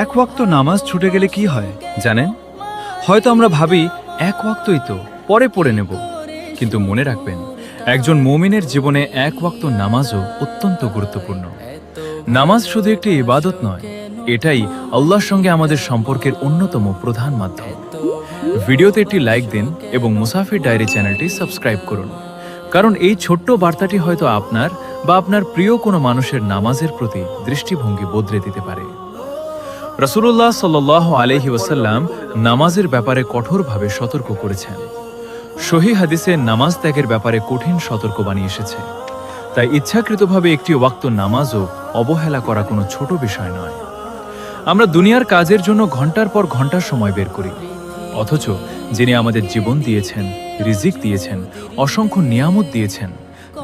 এক ওয়াক্ত নামাজ ছুটে গেলে কি হয় জানেন? হয়তো আমরা ভাবি এক ওয়াক্তই তো, পরে পড়ে নেব। কিন্তু মনে রাখবেন, একজন মুমিনের জীবনে এক ওয়াক্ত নামাজও অত্যন্ত গুরুত্বপূর্ণ। নামাজ শুধু একটি ইবাদত নয়, এটাই আল্লাহর সঙ্গে আমাদের সম্পর্কের অন্যতম প্রধান মাধ্যম। ভিডিওতে একটি লাইক দিন এবং মুসাফির ডায়েরি চ্যানেলটি সাবস্ক্রাইব করুন, কারণ এই ছোট্ট বার্তাটি হয়তো আপনার বা আপনার প্রিয় কোনো মানুষের নামাজের প্রতি দৃষ্টিভঙ্গি বদলে দিতে পারে। রাসূলুল্লাহ সাল্লাল্লাহু আলাইহি ওয়াসাল্লাম নামাজের ব্যাপারে কঠোরভাবে সতর্ক করেছেন। সহিহ হাদিসে নামাজ ত্যাগের ব্যাপারে কঠিন সতর্কবাণী এসেছে। তাই ইচ্ছাকৃতভাবে একটি ওয়াক্ত নামাজও অবহেলা করা কোনো ছোট বিষয় নয়। আমরা দুনিয়ার কাজের জন্য ঘন্টার পর ঘন্টা সময় বের করি, অথচ যিনি আমাদের জীবন দিয়েছেন, রিজিক দিয়েছেন, অসংখ্য নিয়ামত দিয়েছেন,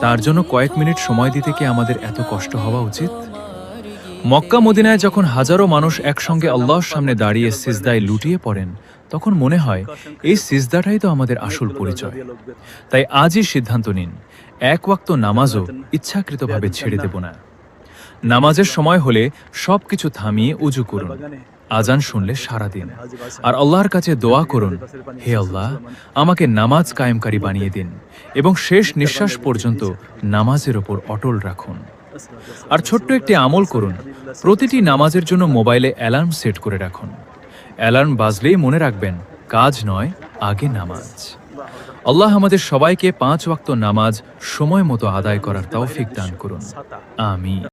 তার জন্য কয়েক মিনিট সময় দিতে কি আমাদের এত কষ্ট হওয়া উচিত? মক্কা মদিনায় যখন হাজারো মানুষ একসঙ্গে আল্লাহর সামনে দাঁড়িয়ে সিজদায় লুটিয়ে পড়েন, তখন মনে হয় এই সিজদাটাই তো আমাদের আসল পরিচয়। তাই আজই সিদ্ধান্ত নিন, এক ওয়াক্ত নামাজও ইচ্ছাকৃতভাবে ছেড়ে দেব না। নামাজের সময় হলে সবকিছু থামিয়ে উজু করুন, আজান শুনলে সারা দিন, আর আল্লাহর কাছে দোয়া করুন, হে আল্লাহ, আমাকে নামাজ কায়েমকারী বানিয়ে দিন এবং শেষ নিঃশ্বাস পর্যন্ত নামাজের ওপর অটল রাখুন। আর ছোট্ট একটি আমল করুন, প্রতিটি নামাজের জন্য মোবাইলে অ্যালার্ম সেট করে রাখুন। অ্যালার্ম বাজলেই মনে রাখবেন, কাজ নয়, আগে নামাজ। আল্লাহ আমাদের সবাইকে 5 ওয়াক্ত নামাজ সময় মতো আদায় করার তৌফিক দান করুন। আমিন।